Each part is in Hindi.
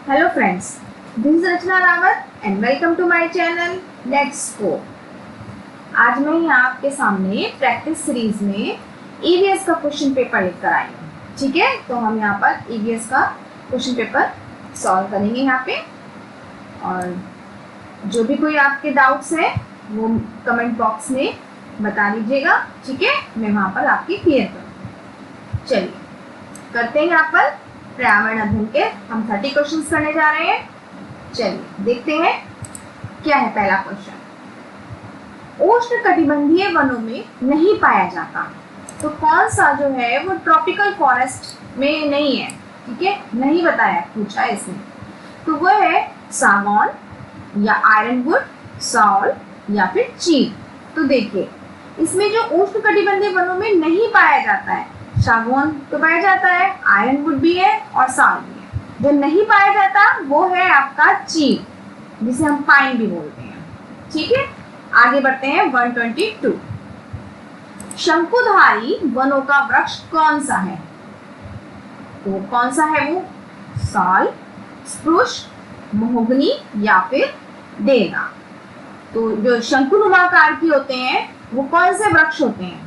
Hello friends, this is Rachna Rawat and welcome to my channel Let's Go। आज मैं यहाँ आपके सामने प्रैक्टिस सीरीज में ईवीएस का क्वेश्चन पेपर लेकर आई हूँ। ठीक है, तो हम यहाँ पर ईवीएस का क्वेश्चन पेपर सॉल्व करेंगे यहाँ पे, और जो भी कोई आपके डाउट्स है वो कमेंट बॉक्स में बता दीजिएगा। ठीक है, मैं वहाँ पर आपकी क्लियर करूँगी। चलिए करते हैं यहाँ पर पर्यावरण अध्ययन के हम 30 क्वेश्चंस करने जा रहे हैं। चलिए देखते हैं क्या है पहला क्वेश्चन। उष्ण कटिबंधीय वनों में नहीं पाया जाता, तो कौन सा जो है वो ट्रॉपिकल फॉरेस्ट में नहीं है। ठीक है, नहीं बताया, पूछा है इसने, तो वो है सागौन या आयरनवुड, साल या फिर चीड़। तो देखिए इसमें जो उष्ण कटिबंधीय वनों में नहीं पाया जाता है, सागौन तो पाया जाता है, आयरनवुड भी है और साल भी है। जो नहीं पाया जाता वो है आपका चीड़, जिसे हम पाइन भी बोलते हैं। ठीक है, आगे बढ़ते हैं 122। शंकुधारी वनों का वृक्ष कौन सा है? तो कौन सा है वो? साल, स्प्रूस, महोगनी या फिर देवदार। तो जो शंकुनुमा आकार के होते हैं वो कौन से वृक्ष होते हैं?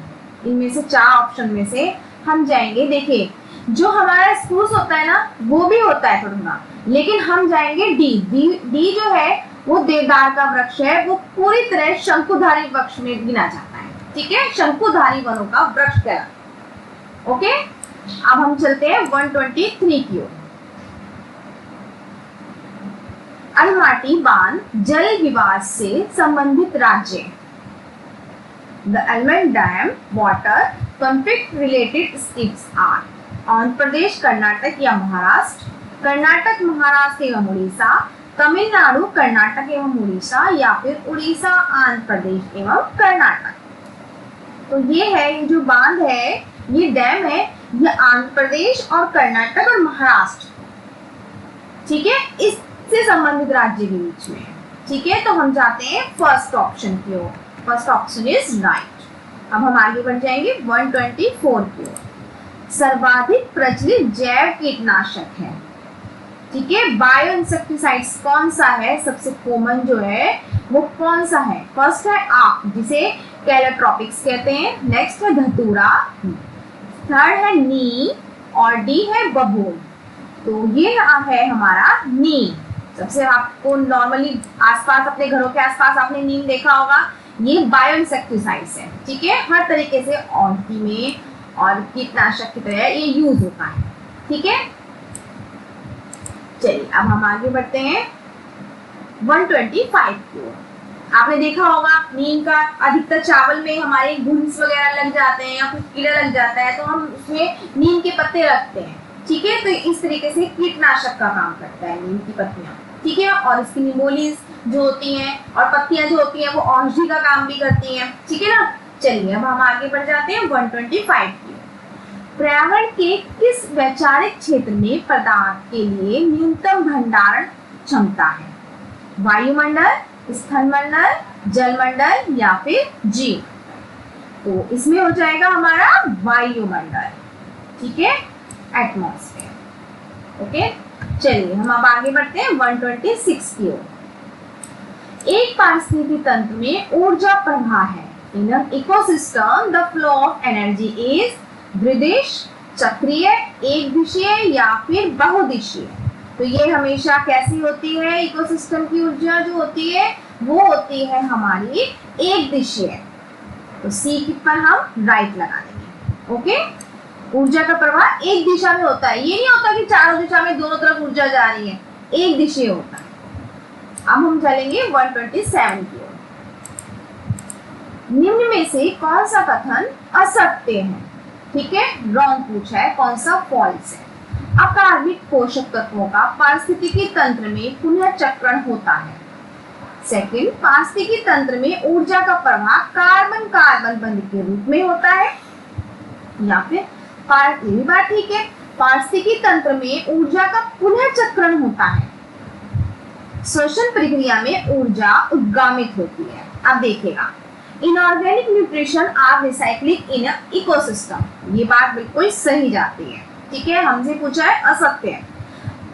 इनमें से 4 ऑप्शन में से हम जाएंगे। देखिए जो हमारा स्प्रूस होता है ना वो भी होता है थोड़ा, लेकिन हम जाएंगे डी जो है वो देवदार का वृक्ष है, वो पूरी तरह शंकुधारी वृक्ष में गिना जाता है। ठीक है, शंकुधारी वनों का वृक्ष कहलाता है। ओके, अब हम चलते हैं 123 की ओर। अलमाटी बांध जल विवाद से संबंधित राज्य। The Almond Dam water conflict related states are Andhra Pradesh, Karnataka या महाराष्ट्र, कर्नाटक, महाराष्ट्र एवं उड़ीसा, तमिलनाडु, कर्नाटक एवं उड़ीसा या फिर उड़ीसा, आंध्र प्रदेश एवं कर्नाटक। तो ये है, ये जो बांध है, ये डैम है, ये आंध्र प्रदेश और कर्नाटक और महाराष्ट्र, ठीक है, इससे संबंधित राज्य के बीच में। ठीक है, तो हम जाते हैं फर्स्ट ऑप्शन की ओर। First option is right. अब हम आगे बढ़ जाएंगे 124 की ओर। सर्वाधिक प्रचलित जैव कीटनाशक है। ठीक है, बायो इंसेक्टिसाइड्स कौन सा है? सबसे कॉमन जो है वो कौन सा है? फर्स्ट है आक, जिसे कैलोट्रॉपिक्स कहते हैं। नेक्स्ट है धतूरा, थर्ड है नीम और डी है बबूल। तो ये है हमारा नीम। सबसे आपको नॉर्मली आसपास, अपने घरों के आसपास आपने नीम देखा होगा। ये बायो इंसेक्टिसाइड्स है। ठीक है, हर तरीके से औषधि में और कीटनाशक की तरह ये यूज होता है। ठीक है, चलिए अब हम आगे बढ़ते हैं 125 की ओर। आपने देखा होगा नीम का अधिकतर चावल में हमारे घुंस वगैरह लग जाते हैं या फिर कीड़ा लग जाता है, तो हम उसमें नीम के पत्ते रखते हैं। ठीक है, तो इस तरीके से कीटनाशक का काम करता है नीम की पत्तियां। ठीक है, और इसकी निमोलीज जो होती हैं और पत्तियां जो होती हैं वो औषधि का काम भी करती हैं। ठीक है ना, चलिए अब हम आगे बढ़ जाते हैं 125 की। पर्यावरण के किस वैचारिक क्षेत्र में पदार्थ के लिए न्यूनतम भंडारण क्षमता है? वायुमंडल, स्थलमंडल, जलमंडल या फिर जीव? तो इसमें हो जाएगा हमारा वायुमंडल। ठीक है, एटमॉस्फेयर। ओके, चलिए हम अब आगे बढ़ते हैं 126 की ओर। एक पारिस्थितिकी तंत्र में ऊर्जा प्रवाह है। In an ecosystem the flow of energy is द्विदिश, चक्रीय, एक दिशीय या फिर बहुदिशीय। तो ये हमेशा कैसी होती है? इकोसिस्टम की ऊर्जा जो होती है वो होती है हमारी एक दिशीय। तो सी पर हम राइट लगा देंगे। ओके, ऊर्जा का प्रवाह एक दिशा में होता है। ये नहीं होता कि चारों दिशा में दोनों तरफ ऊर्जा जा रही है, एक दिशा होता है। अब हम चलेंगे 127 की ओर। निम्न में से कौन सा कथन असत्य है? ठीक है, रॉन्ग पूछा है, कौन सा फॉल्स है? अकार्बनिक पोषक तत्वों का पारिस्थितिकी तंत्र में पुनः चक्रण होता है। सेकंड, पारिस्थितिकी तंत्र में ऊर्जा का प्रवाह कार्बन कार्बन बंध के रूप में होता है। या फिर ये बात ठीक है, पारिस्थितिकी तंत्र में ऊर्जा का पुनः चक्रण होता है। श्वसन प्रक्रिया में ऊर्जा उद्गामित होती है। अब देखिएगा, inorganic nutrition are recycling in ecosystem, ये बात बिल्कुल सही जाती है। ठीक है, हमसे पूछा है असत्य है।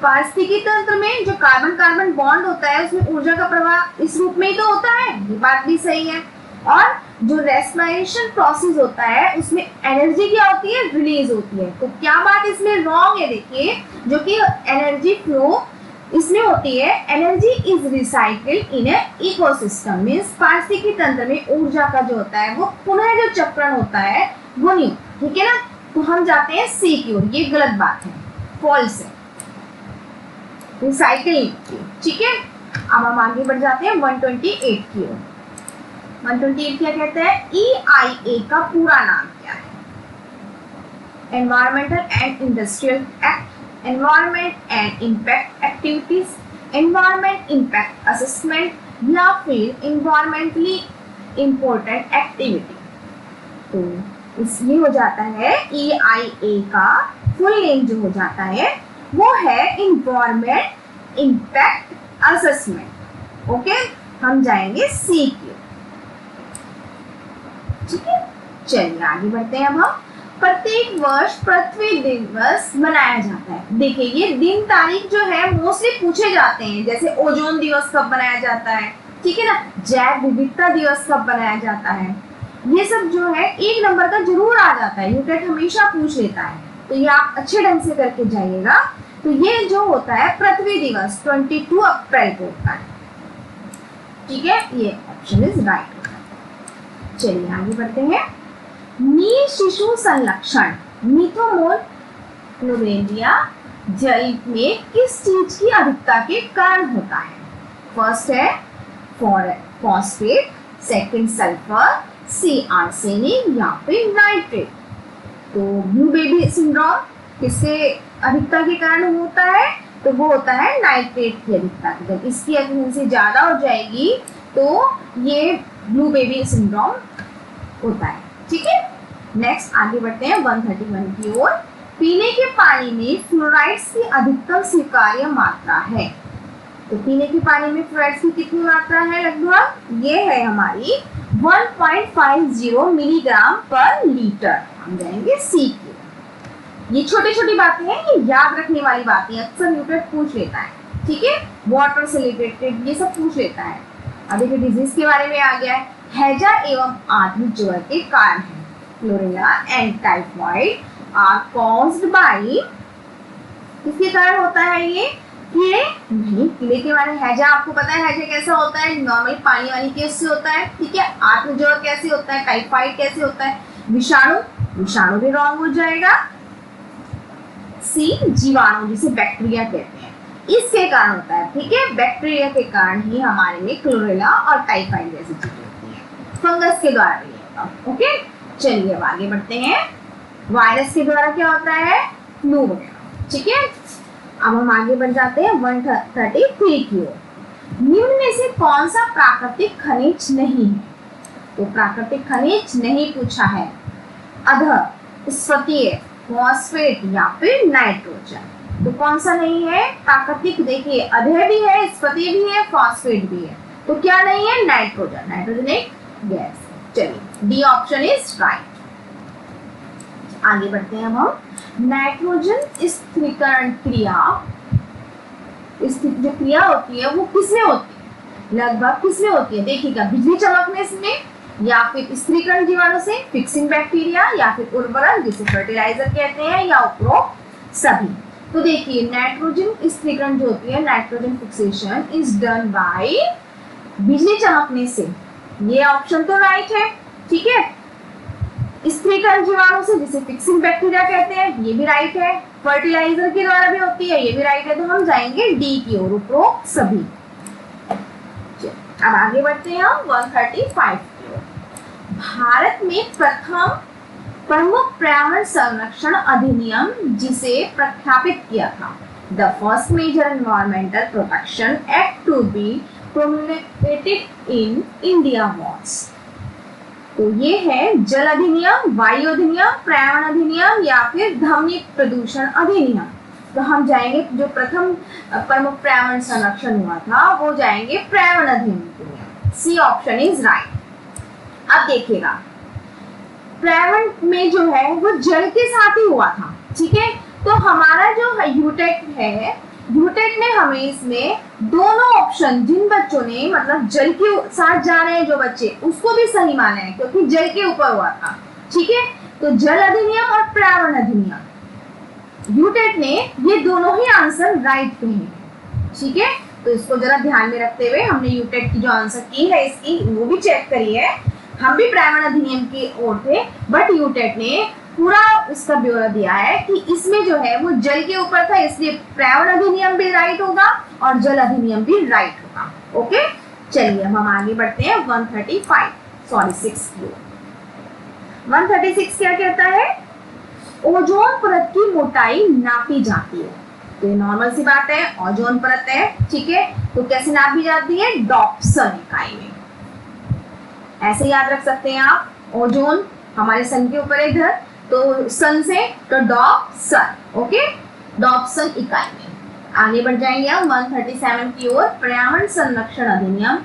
पारिस्थितिकी तंत्र में जो कार्बन कार्बन बॉन्ड होता है उसमें ऊर्जा का प्रवाह इस रूप में ही तो होता है, ये बात भी सही है। और जो रेस्पिरेशन प्रोसेस होता है उसमें एनर्जी क्या होती है, रिलीज होती है। तो क्या बात इसमें रॉन्ग है, देखिए जो कि एनर्जी फ्लो इसमें होती है, energy is recycled in A ecosystem, means पारिस्थितिकी तंत्र में ऊर्जा का जो होता है वो पुनः जो चक्रण होता है वो नहीं, ठीक है ना। तो हम जाते हैं सी की ओर, ये गलत बात है, फॉल्स है, रिसाइकिलिंग, ठीक है। अब हम आगे बढ़ जाते हैं 128 की ओर। 128 क्या कहते हैं, EIA का पूरा नाम क्या है, environmental and industrial act, environment and impact activities, environment impact assessment, या फिर एनवायरमेंटली इंपॉर्टेंट एक्टिविटी। तो इस ये हो जाता है EIA का फुल नेम जो हो जाता है वो है एनवायरमेंट इम्पैक्ट असेसमेंट। ओके, हम जाएंगे सी की, ठीक है। चलिए आगे बढ़ते हैं। अब हम प्रत्येक वर्ष पृथ्वी दिवस मनाया जाता है। देखिए ये दिन तारीख जो है मोस्टली पूछे जाते हैं, जैसे ओजोन दिवस कब मनाया जाता है, ठीक है ना, जैव विविधता दिवस कब मनाया जाता है, ये सब जो है एक नंबर का जरूर आ जाता है, यूटेट हमेशा पूछ लेता है। तो ये आप अच्छे ढंग से करके जाइएगा। तो ये जो होता है पृथ्वी दिवस 22 अप्रैल को होता है, ठीक है, ये ऑप्शन इज राइट होता है। चलिए आगे बढ़ते हैं। नील शिशु संरक्षण मिथोमोल फ्लोरेलिया जल में किस चीज की अधिकता के कारण होता है। फर्स्ट है फॉस्फेट, सेकंड सल्फर, सी आर्सेनिक या फिर नाइट्रेट। तो ब्लू बेबी सिंड्रोम किससे अधिकता के कारण होता है, तो वो होता है नाइट्रेट की अधिकता। जब इसकी एफिशिएंसी ज्यादा हो जाएगी तो ये ब्लू बेबी सिंड्रोम होता है, ठीक है। नेक्स्ट आगे बढ़ते हैं 131 की ओर। पीने के पानी में फ्लोराइड्स की अधिकतम स्वीकार्य मात्रा है। तो पीने के पानी में फ्लोराइड्स की कितनी मात्रा है, लगभग ये है हमारी 1.50 मिलीग्राम पर लीटर। हम जाएंगे सी की। ये छोटी छोटी बातें हैं, ये याद रखने वाली बातें, अक्सर यूटेट पूछ लेता है, ठीक है। वाटर से रिलेटेड ये सब पूछ लेता है। अब देखिए डिजीज के बारे में आ गया है। हैजा एवं आंतरिक ज्वर के कारण है। Chlorella and typhoid are caused by, किसके कारण होता है ये, कीड़े नहीं, कीड़े के बारे में। हैजा आपको पता है हैजा कैसा होता है, नॉर्मल पानी वाली केस से होता है, ठीक है। आंतरिक ज्वर कैसे होता है, टाइफाइड कैसे होता है, विषाणु, विषाणु भी रॉन्ग हो जाएगा। सी जीवाणु जिसे बैक्टीरिया कहते हैं, इसके कारण होता है, ठीक है। बैक्टीरिया के कारण ही हमारे में क्लोरेला और टाइफाइड जैसी चीजें होती है। फंगस के द्वारा भी होता है, ओके। चलिए अब आगे बढ़ते हैं। वायरस के द्वारा क्या होता है, फ्लू वगैरह, ठीक है। अब हम आगे बढ़ जाते हैं 133 की ओर। निम्न में से कौन सा प्राकृतिक खनिज नहीं है, तो प्राकृतिक खनिज नहीं पूछा है। अध, स्फतीय, फॉस्फेट या फिर नाइट्रोजन। तो कौन सा नहीं है प्राकृतिक, देखिए अधे भी है, स्फतीय भी है, फॉस्फेट भी है। तो क्या नहीं है, नाइट्रोजन, नाइट्रोजन एक गैस। चलिए डी ऑप्शन इज राइट। आगे बढ़ते हैं अब हम। नाइट्रोजन स्थिरीकरण क्रिया, जो क्रिया होती है वो किसमें होती है, लगभग किसमें होती है, देखिएगा बिजली चमकने में, या फिर स्थिरीकरण जीवाणु से, फिक्सिंग बैक्टीरिया, या फिर उर्वरक जिसे फर्टिलाइजर कहते हैं, या उपरोक्त सभी। तो देखिए नाइट्रोजन स्थिरीकरण जो होती है, nitrogen fixation is done by बिजली चमकने से, ये ऑप्शन तो राइट है, ठीक है। स्थिरीकरण जीवाणु से जिसे फिक्सिंग बैक्टीरिया कहते हैं, ये भी राइट है। फर्टिलाइजर के द्वारा भी होती है, ये भी राइट है। तो हम जाएंगे डी की ओर, उपरोक्त सभी। अब आगे बढ़ते हैं हम 135 की ओर। भारत में प्रथम प्रमुख पर्यावरण संरक्षण अधिनियम जिसे प्रख्यापित किया था, the first major environmental protection act to be promulgated in India was. तो ये है जल अधिनियम, वायु अधिनियम, पर्यावरण अधिनियम या फिर ध्वनि प्रदूषण अधिनियम। तो हम जाएंगे जो प्रथम प्रमुख पर्यावरण संरक्षण हुआ था वो जाएंगे पर्यावरण अधिनियम। C option is right. अब देखिएगा पर्यावरण में जो है वो जल के साथ ही हुआ था, ठीक है। तो हमारा जो यूटेक है यूटेट ने हमें इसमें दोनों ऑप्शन, जिन बच्चों ने मतलब जल के साथ जा रहे हैं जो बच्चे, उसको भी सही माने हैं क्योंकि जल के ऊपर हुआ था। ठीक है, तो जल अधिनियम और पर्यावरण अधिनियम, यूटेट ने ये दोनों ही आंसर राइट कहे। ठीक है, तो इसको जरा ध्यान में रखते हुए हमने यूटेट की जो आंसर की है इसकी वो भी चेक करी है। हम भी पर्यावरण अधिनियम की ओर थे, बट यूटेट ने पूरा इसका ब्यौरा दिया है कि इसमें जो है वो जल के ऊपर था, इसलिए पर्यावरण अधिनियम भी राइट होगा और जल अधिनियम भी राइट होगा। ओके, चलिए अब हम आगे बढ़ते हैं 136 की ओर। 136 क्या कहता है? ओजोन परत की मोटाई नापी जाती है। तो ये नॉर्मल सी बात है, ओजोन परत है। ठीक है, तो कैसे नापी जाती है? डॉप्सन इकाई में। ऐसे याद रख सकते हैं आप, ओजोन हमारे सन के ऊपर है इधर, तो सन से तो डॉप्सन। ओके, डॉप्सन इकाई में। आगे बढ़ जाएंगे हम 137 की ओर। पर्यावरण संरक्षण अधिनियम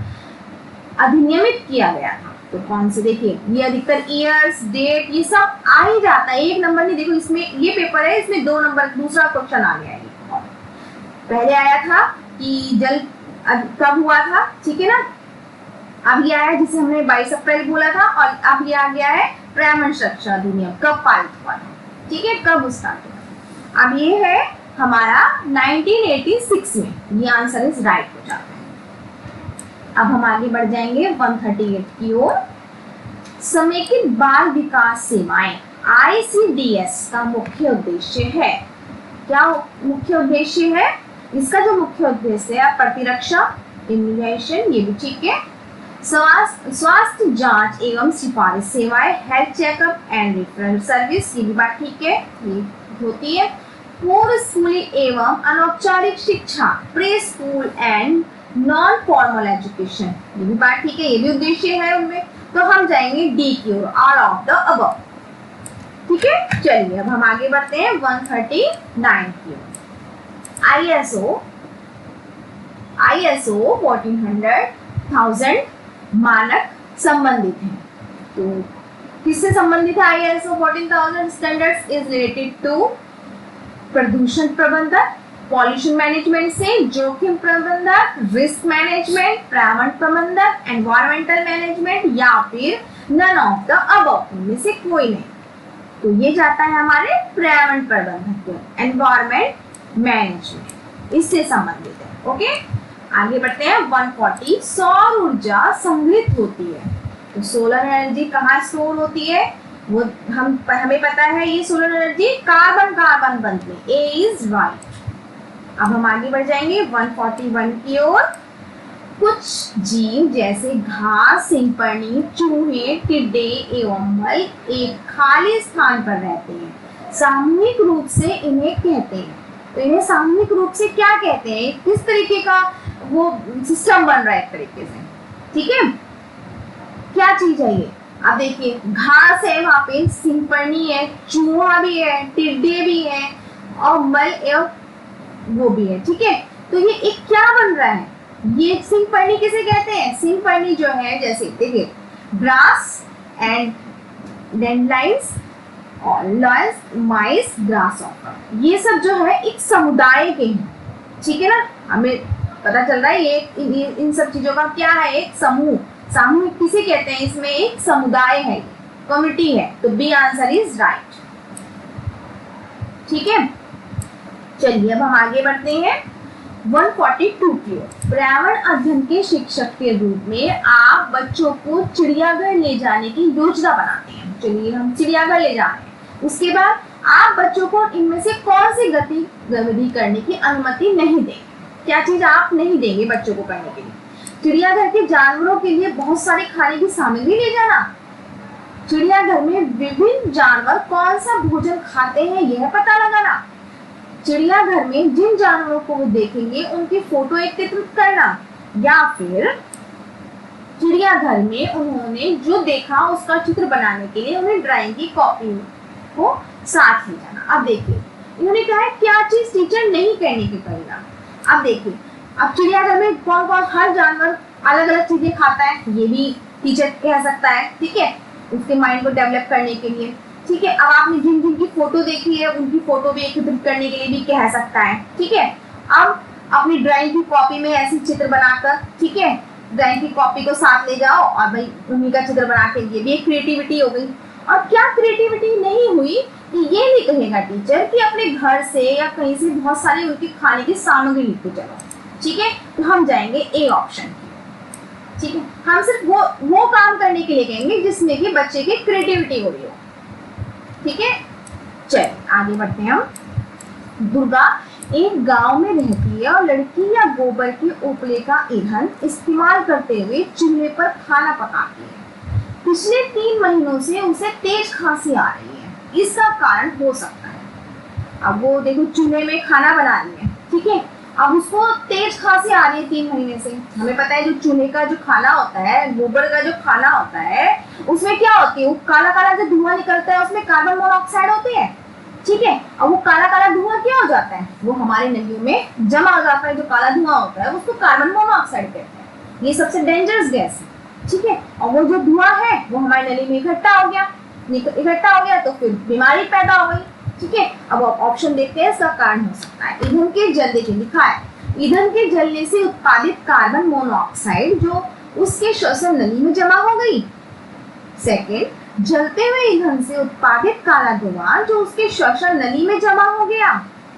अधिनियमित किया गया था। तो कौन से? देखिए, ये अधिकतर ईयर्स, डेट, ये सब आ ही जाता है, एक नंबर नहीं। देखो इसमें ये पेपर है, इसमें 2 नंबर दूसरा क्वेश्चन आ गया है। पहले आया था कि जल कब हुआ था, ठीक है ना, अब ये आया जिसे हमने 22 अप्रैल बोला था, और अब ये आ गया है पर्यावरण संरक्षण अधिनियम कब पारित हुआ था। ठीक है, कब उसका? अब ये है हमारा 1986 में, ये आंसर इज राइट हो जाता है। अब हम आगे बढ़ जाएंगे 138 की ओर। समेकित बाल विकास सेवाएं ICDS का मुख्य उद्देश्य है। क्या मुख्य उद्देश्य है इसका? जो मुख्य उद्देश्य है प्रतिरक्षा, इम्यूनाइजेशन, ये भी ठीक है, स्वास्थ्य जांच एवं सिफारिश सेवाएं, health checkup and referral service, ये भी बात ठीक है, ये होती है। पूर्व स्कूली एवं अनौपचारिक शिक्षा, pre school and non formal education, ये भी बात ठीक है, ये भी उद्देश्य है उनमें। तो हम जाएंगे डी की ओर, ऑल ऑफ द अबव। ठीक है, चलिए अब हम आगे बढ़ते हैं 139 की ओर। ISO 1400 मानक संबंधित हैं। तो किससे संबंधित है? ISO 14000 standards is related to प्रदूषण प्रबंधन, पॉल्यूशन मैनेजमेंट से जोखिम प्रबंधन, रिस्क मैनेजमेंट, पर्यावरण प्रबंधन, एनवायरमेंटल मैनेजमेंट, या फिर नन ऑफ द अबव, इनमें से कोई नहीं। तो ये जाता है हमारे पर्यावरण प्रबंधन को, एनवायरमेंट मैनेजमेंट, इससे संबंधित है। ओके, आगे बढ़ते हैं 140। सौर ऊर्जा संग्रहित होती है। तो सोलर एनर्जी कहाँ स्टोर होती है? वो हमें पता है, ये सोलर एनर्जी कार्बन बनती है। ए इज राइट। अब हम आगे बढ़ जाएंगे 141 की ओर। कुछ जीव जैसे घास, सिंपरनी, चूहे, टिड्डे एवं मल एक खाली स्थान पर रहते हैं। सामूहिक रूप से इन्हें कहते हैं। तो इन्हें सामूहिक रूप से क्या कहते हैं? किस तरीके का वो सिस्टम बन रहा है एक तरीके से। ठीक है, क्या चीज है ये? अब देखिए, घास है, वहां पे सिंपरनी है, चूहा भी है, टिड्डे भी है, और मल एवं वो भी है। ठीक है, तो ये एक क्या बन रहा है? ये सिंपरनी किसे कहते हैं? सिंपरनी जो है, जैसे देखिए, ग्रास एंड डैंडलाइन्स और लॉयंस, माइस, ग्रासहॉपर, ये सब जो है एक समुदाय के हैं। ठीक है ना, हमें पता चल रहा है ये इन सब चीजों का क्या है? एक समूह। समूह किसे कहते हैं? इसमें एक समुदाय है, कम्युनिटी है। तो बी आंसर इज राइट। ठीक है, चलिए अब हम आगे बढ़ते हैं 142 की ओर। पर्यावरण अध्ययन के शिक्षक के रूप में आप बच्चों को चिड़ियाघर ले जाने की योजना बनाते हैं। चलिए हम चिड़ियाघर ले जा रहे हैं, उसके बाद आप बच्चों को इनमें से कौन सी गतिविधि करने की अनुमति नहीं देंगे? क्या चीज आप नहीं देंगे बच्चों को करने के लिए? चिड़ियाघर के जानवरों के लिए बहुत सारी खाने की सामग्री ले जाना। चिड़ियाघर में विभिन्न जानवर कौन सा भोजन खाते हैं यह पता लगाना। चिड़ियाघर में जिन जानवरों को वो देखेंगे उनकी फोटो एकत्रित करना, या फिर चिड़ियाघर में उन्होंने जो देखा उसका चित्र बनाने के लिए उन्हें ड्राइंग की कॉपी को साथ ले जाना। अब देखिए, इन्होंने कहा है क्या चीज टीचर नहीं करने के परिणाम। अब देखिए, अब चिड़ियाघर में कौन कौन, हर जानवर अलग अलग चीजें खाता है, ये भी टीचर कह सकता है। ठीक है, उसके माइंड को डेवलप करने के लिए। ठीक है, अब आपने जिन जिन की फोटो देखी है उनकी फोटो भी एकत्रित करने के लिए भी कह सकता है। ठीक है, अब अपनी ड्राइंग की कॉपी में ऐसे चित्र बनाकर, ठीक है, ड्राइंग की कॉपी को साथ ले जाओ और भाई उन्हीं का चित्र बना के, ये भी एक क्रिएटिविटी हो गई। और क्या क्रिएटिविटी नहीं हुई कि ये नहीं कहेगा टीचर कि अपने घर से या कहीं से बहुत सारी उनकी खाने की सामग्री लेके चलो, ठीक है, तो हम जाएंगे ए ऑप्शन की, ठीक है। हम सिर्फ वो काम करने के लिए कहेंगे जिसमें कि बच्चे की क्रिएटिविटी हो रही हो, ठीक है। चलिए आगे बढ़ते हैं हम। दुर्गा एक गांव में रहती है और लड़की या गोबर के उपले का ईंधन इस्तेमाल करते हुए चूल्हे पर खाना पकाती है। पिछले 3 महीनों से उसे तेज खांसी आ रही है, इसका कारण हो सकता है। अब वो देखो चूल्हे में खाना बना रही है, ठीक है, अब उसको तेज खांसी आ रही है 3 महीने से। हमें पता है जो चूल्हे का जो खाना होता है, गोबर का जो खाना होता है, उसमें क्या होती है, वो काला काला जो धुआं निकलता है उसमें कार्बन मोनोऑक्साइड होती है, ठीक है। अब वो काला काला धुआं क्या हो जाता है, वो हमारे नलियों में जमा हो जाता है। जो काला धुआं होता है उसको कार्बन मोनोऑक्साइड कहते हैं। ये सबसे डेंजरस गैस है, ठीक है। और वो जो धुआं है वो हमारे नली में इकट्ठा हो गया तो फिर बीमारी पैदा हो गई, ठीक है। अब ऑप्शन देखते हैं, इसका कारण हो सकता है ईंधन के जलने के, लिखा है ईंधन के जलने से उत्पादित कार्बन मोनोऑक्साइड जो उसके श्वसन नली में जमा हो गई। सेकेंड, जलते हुए ईंधन से उत्पादित काला धुआं जो उसके श्वसन नली में जमा हो गया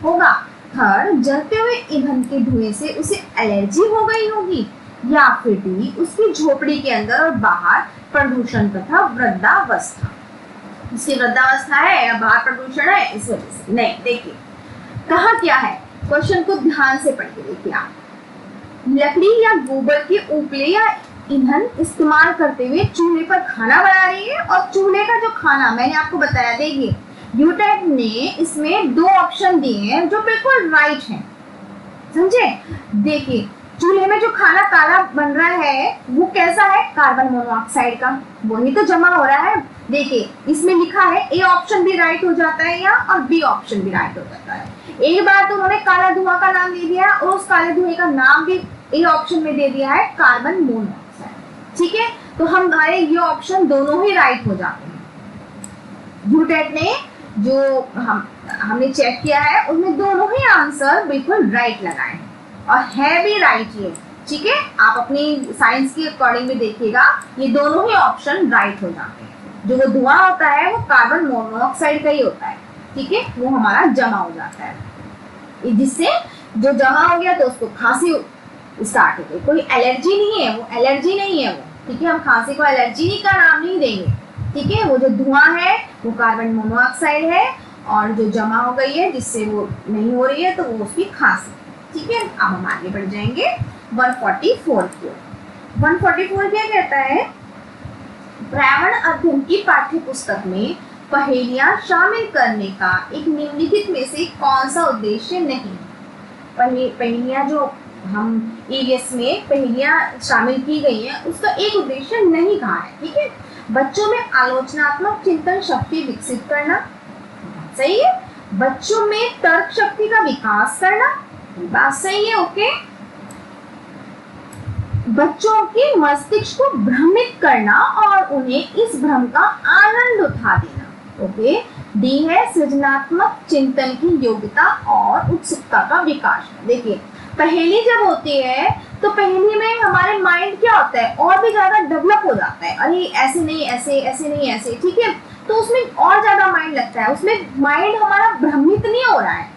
होगा। थर्ड, जलते हुए ईंधन के धुएं से उसे एलर्जी हो गई होगी। या फिर डी, उसकी झोपड़ी के अंदर और बाहर प्रदूषण तथा वृद्धावस्था, इसकी वृद्धावस्था है या बाहर प्रदूषण है, इस वजह से। नहीं, देखिए कहा क्या है, क्वेश्चन को ध्यान से पढ़ के देखिए आप। लकड़ी या गोबर के उपले या ईंधन इस्तेमाल करते हुए चूल्हे पर खाना बना रही है, और चूल्हे का जो खाना मैंने आपको बताया, देखिए यूटेक ने इसमें 2 ऑप्शन दिए हैं जो बिल्कुल राइट हैं, समझे। देखिए चूल्हे में जो खाना काला बन रहा है वो कैसा है, कार्बन मोनोऑक्साइड का, वही तो जमा हो रहा है। देखिए इसमें लिखा है, ए ऑप्शन भी राइट हो जाता है यहाँ और बी ऑप्शन भी राइट हो जाता है। एक बार तो उन्होंने काला धुआं का नाम दे दिया और उस काले धुएं का नाम भी ए ऑप्शन में दे दिया है, कार्बन मोनोऑक्साइड, ठीक है। तो हमारे ये ऑप्शन दोनों ही राइट हो जाते हैं। यूटेक ने जो हमने चेक किया है उसमें दोनों ही आंसर बिल्कुल राइट लगाए और है भी राइट ये, ठीक है। आप अपनी साइंस के अकॉर्डिंग में देखिएगा, ये दोनों ही ऑप्शन राइट हो जाते हैं। जो वो धुआं होता है वो कार्बन मोनोऑक्साइड का ही होता है, ठीक है, वो हमारा जमा हो जाता है, जिससे जो जमा हो गया तो उसको खांसी स्टार्ट हो गई। कोई एलर्जी नहीं है, वो एलर्जी नहीं है वो, ठीक है। हम खांसी को एलर्जी का नाम नहीं देंगे, ठीक है। वो जो धुआं है वो कार्बन मोनोऑक्साइड है और जो जमा हो गई है जिससे वो नहीं हो रही है तो वो उसकी खांसी, ठीक है। अब हम आगे बढ़ जाएंगे 144 की। 144 क्या कहता है, पर्यावरण अध्ययन की पाठ्य पुस्तक में पहेलियां शामिल करने का एक निम्नलिखित में से कौन सा उद्देश्य नहीं। पहेलियां जो हम ईवीएस में पहेलियां शामिल की गई हैं उसका एक उद्देश्य नहीं कहा है, ठीक है। बच्चों में आलोचनात्मक चिंतन शक्ति विकसित करना, सही है। बच्चों में तर्क शक्ति का विकास करना, बात सही है, ओके। बच्चों के मस्तिष्क को भ्रमित करना और उन्हें इस भ्रम का आनंद उठा देना, ओके। डी है सृजनात्मक चिंतन की योग्यता और उत्सुकता का विकास। देखिए पहेली जब होती है तो पहेली में हमारे माइंड क्या होता है, और भी ज्यादा डेवलप हो जाता है। अरे ऐसे नहीं ऐसे, ऐसे नहीं ऐसे, ठीक है। तो उसमें और ज्यादा माइंड लगता है, उसमें माइंड हमारा भ्रमित नहीं हो रहा है।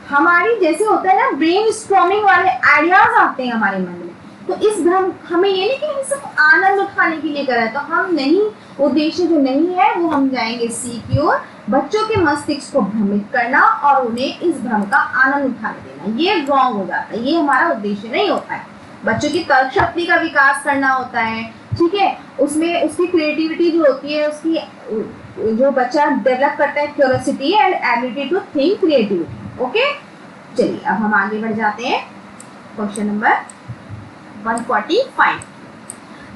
हमारी जैसे होता है ना ब्रेन स्टॉर्मिंग वाले आइडियाज आते हैं हमारे मन में, तो इस भ्रम हमें ये नहीं कि हम सिर्फ आनंद उठाने के लिए कर रहे हैं, तो हम नहीं, उद्देश्य जो नहीं है वो हम जाएंगे सी की ओर। बच्चों के मस्तिष्क को भ्रमित करना और उन्हें इस भ्रम का आनंद उठाने देना, ये रॉन्ग हो जाता है, ये हमारा उद्देश्य नहीं होता है। बच्चों की तर्क शक्ति का विकास करना होता है, ठीक है। उसमें उसकी क्रिएटिविटी जो होती है, उसकी जो बच्चा डेवलप करता है curiosity and ability to think creativity, okay. चलिए अब हम आगे बढ़ जाते हैं क्वेश्चन नंबर 145।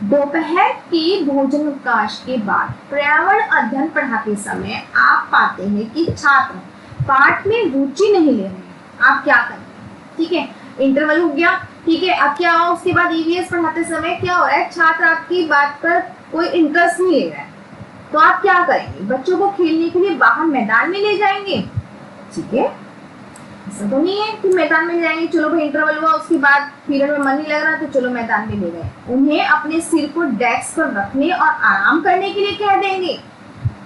दोपहर के भोजनावकाश के बाद पर्यावरण अध्ययन पढ़ाते समय आप पाते हैं कि छात्र पाठ में रुचि नहीं ले रहे हैं, आप क्या करेंगे, ठीक है। इंटरवल हो गया, ठीक है। अब क्या हो, उसके बाद ईवीएस पढ़ाते समय क्या हो रहा है, छात्र आपकी बात पर कोई इंटरेस्ट नहीं ले रहा है, तो आप क्या करेंगे, बच्चों को खेलने के लिए बाहर मैदान में ले जाएंगे, ठीक है। ऐसा तो नहीं है कि मैदान में जाएंगे, चलो भाई इंटरवल हुआ उसके बाद पीरियड में मन नहीं लग रहा तो चलो मैदान में ले गए। उन्हें अपने सिर को डेस्क पर रखने और आराम करने के लिए कह देंगे।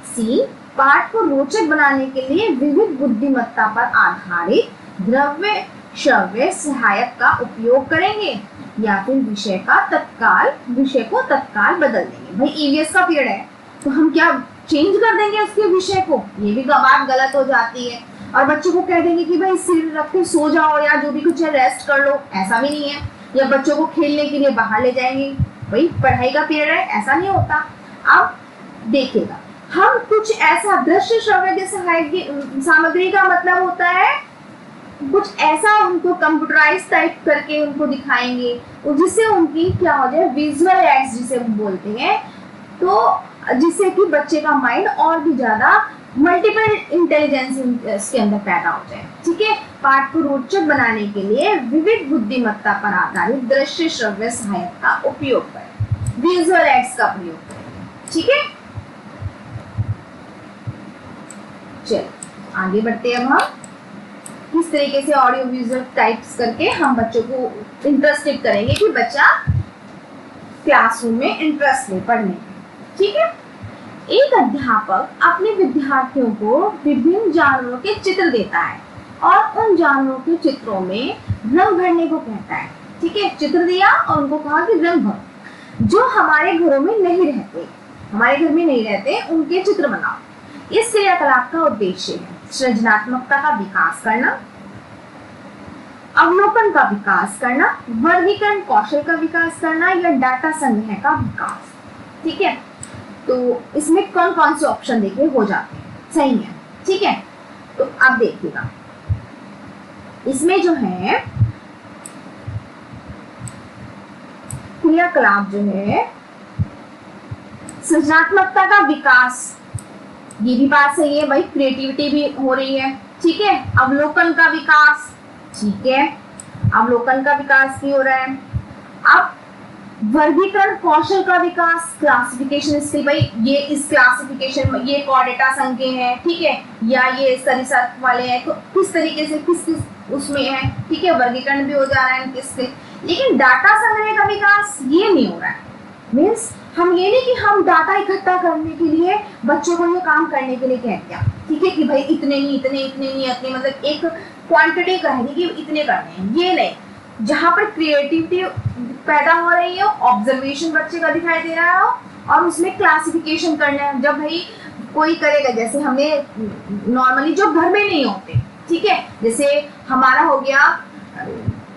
सी, पाठ को रोचक बनाने के लिए विविध बुद्धिमत्ता पर आधारित द्रव्य श्रव्य सहायक का उपयोग करेंगे, या फिर विषय को तत्काल बदल देंगे। भाई ईवीएस का पीरियड है तो हम क्या चेंज कर देंगे उसके विषय को, ये भी बात गलत हो जाती है। और बच्चों को कह देंगे कि भाई सिर रख के सो जाओ या जो भी कुछ है रेस्ट कर लो, ऐसा भी नहीं है। या बच्चों को खेलने के लिए बाहर ले जाएंगे, भाई पढ़ाई का पीरियड है, ऐसा नहीं होता। अब देखिएगा, हम कुछ ऐसा दृश्य श्रव्य सहायक सामग्री का मतलब होता है कुछ ऐसा उनको कंप्यूटराइज टाइप करके उनको दिखाएंगे जिससे उनकी क्या हो जाए, विजुअल एड्स जिसे हम बोलते हैं, तो जिससे कि बच्चे का माइंड और भी ज्यादा मल्टीपल इंटेलिजेंस इसके अंदर पैदा हो जाए। ठीक है, पाठ को रोचक बनाने के लिए विविध बुद्धिमत्ता पर आधारित दृश्य श्रव्य सहायक का उपयोग करें, विजुअल एड्स का प्रयोग करें। ठीक है, चलिए आगे बढ़ते हैं। अब हम किस तरीके से ऑडियो विजुअल टाइप्स करके हम बच्चों को इंटरेस्टेड करेंगे कि बच्चा क्लासरूम में इंटरेस्ट ले पढ़ने में। ठीक है, एक अध्यापक अपने विद्यार्थियों को विभिन्न जानवरों के चित्र देता है और उन जानवरों के चित्रों में रंग भरने को कहता है। ठीक है, चित्र दिया और उनको कहा कि रंग भरो। जो हमारे घरों में नहीं रहते, हमारे घर में नहीं रहते, उनके चित्र बनाओ। इस क्रियाकलाप का उद्देश्य है सृजनात्मकता का विकास करना, अवलोकन का विकास करना, वर्गीकरण कौशल का विकास करना या डाटा संग्रह का विकास। ठीक है, तो इसमें कौन कौन से ऑप्शन देखिए हो जाते हैं, सही है। ठीक है, तो अब देखिएगा इसमें जो है क्रियाकलाप जो है सृजनात्मकता का विकास, ये भी बात सही है भाई, क्रिएटिविटी भी हो रही है। ठीक है, अवलोकन का विकास, ठीक है, अवलोकन का विकास भी हो रहा है। अब वर्गीकरण कौशल का विकास, क्लासिफिकेशन स्किल, भाई ये इस क्लासिफिकेशन में ये कॉर्डेटा संख्या है, ठीक है, या ये सरीसृप वाले हैं, तो किस तरीके से किस किस उसमें है। ठीक है, वर्गीकरण भी हो जा रहा है इनके स्किल। लेकिन डाटा संग्रह का विकास ये नहीं हो रहा है। मीन्स हम ये नहीं कि हम डाटा इकट्ठा करने के लिए बच्चों को ये काम करने के लिए कह दिया, ठीक है, कि भाई इतने नहीं इतने इतने नहीं इतने, मतलब एक क्वांटिटी कहेगी कि इतने करने हैं, ये नहीं। जहाँ पर क्रिएटिविटी पैदा हो रही है, ऑब्जर्वेशन बच्चे का दिखाई दे रहा हो और उसमें क्लासिफिकेशन करना है। जब भाई कोई करेगा, जैसे हमें नॉर्मली जो घर में नहीं होते, ठीक है, जैसे हमारा हो गया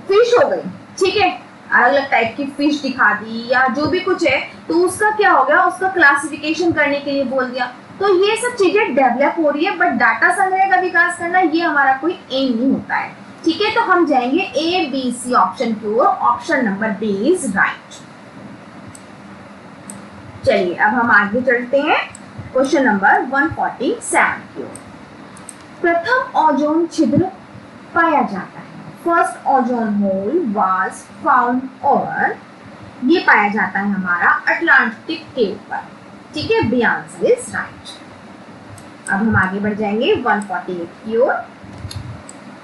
फिश हो गई, ठीक है, अलग अलग टाइप की फिश दिखा दी या जो भी कुछ है, तो उसका क्या हो गया, उसका क्लासिफिकेशन करने के लिए बोल दिया। तो ये सब चीजें डेवलप हो रही है, बट डाटा संग्रह का विकास करना ये हमारा कोई एम नहीं होता है। ठीक है, तो हम जाएंगे ए बी सी ऑप्शन की ओर, option number B is right. चलिए अब हम आगे चलते हैं क्वेश्चन नंबर 147 की ओर। प्रथम ओजोन छिद्र पाया जाता है, first ozone hole was found on, ये पाया जाता है हमारा अटलांटिक के ऊपर। ठीक है, बी आंसर इज राइट। अब हम आगे बढ़ जाएंगे 148 की ओर।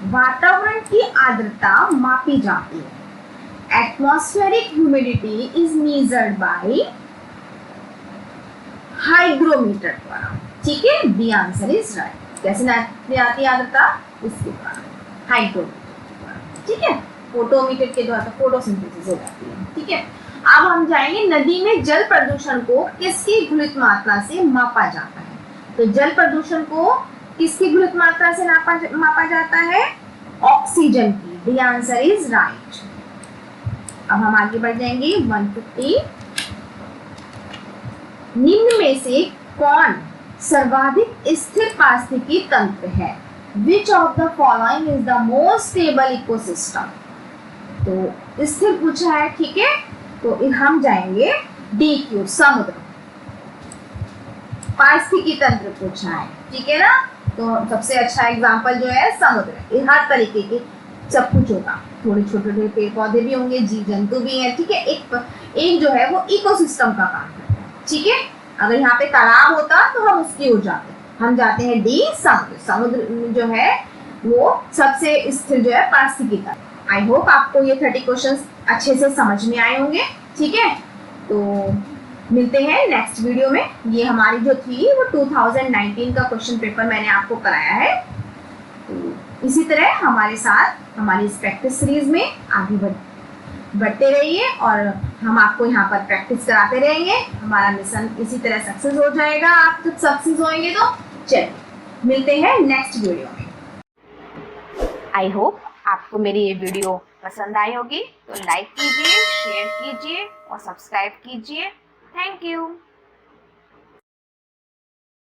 वातावरण की आर्द्रता मापी जाती है, atmospheric humidity is measured by hygrometer द्वारा। ठीक है, बी आंसर इज राइट। कैसे नापी जाती है आर्द्रता, इसके द्वारा, हाइग्रोमीटर द्वारा। ठीक है, फोटोमीटर के द्वारा फोटोसिंथेसिस हो जाती है। ठीक है, अब हम जाएंगे नदी में जल प्रदूषण को किसकी घुलित मात्रा से मापा जाता है। तो जल प्रदूषण को किसकी घुलित मात्रा से मापा जाता है, ऑक्सीजन की। The answer is right. अब हम आगे बढ़ जाएंगे 150। निम्न में से कौन सर्वाधिक स्थिर पारिस्थितिकी तंत्र है, which of the following is the most stable ecosystem. तो स्थिर पूछा है, ठीक है, तो हम जाएंगे डी क्यू, समुद्र। पारिस्थितिकी तंत्र पूछा है, ठीक है ना, तो सबसे अच्छा एग्जांपल जो है समुद्र। हर तरीके के सब कुछ होगा, थोड़े छोटे छोटे पेड़ पौधे भी होंगे, जीव जंतु भी हैं। ठीक है, एक जो है वो इकोसिस्टम का काम करता है। ठीक है, अगर यहाँ पे तालाब होता तो हम उसकी ओर जाते, हम जाते हैं डी, समुद्र। समुद्र जो है वो सबसे स्थिर जो है पारसी की तरफ। आई होप आपको ये 30 क्वेश्चंस अच्छे से समझ में आए होंगे। ठीक है, तो मिलते हैं नेक्स्ट वीडियो में। ये हमारी जो थी वो 2019 का क्वेश्चन पेपर मैंने आपको कराया है। तो इसी तरह हमारे साथ हमारी इस प्रैक्टिस सीरीज में आगे बढ़ते रहिए और हम आपको यहाँ पर प्रैक्टिस कराते रहेंगे। हमारा मिशन इसी तरह सक्सेस हो जाएगा। आप जब सक्सेस होंगे तो चलिए मिलते हैं नेक्स्ट वीडियो में। आई होप आपको मेरी ये वीडियो पसंद आई होगी, तो लाइक कीजिए, शेयर कीजिए और सब्सक्राइब कीजिए। Thank you.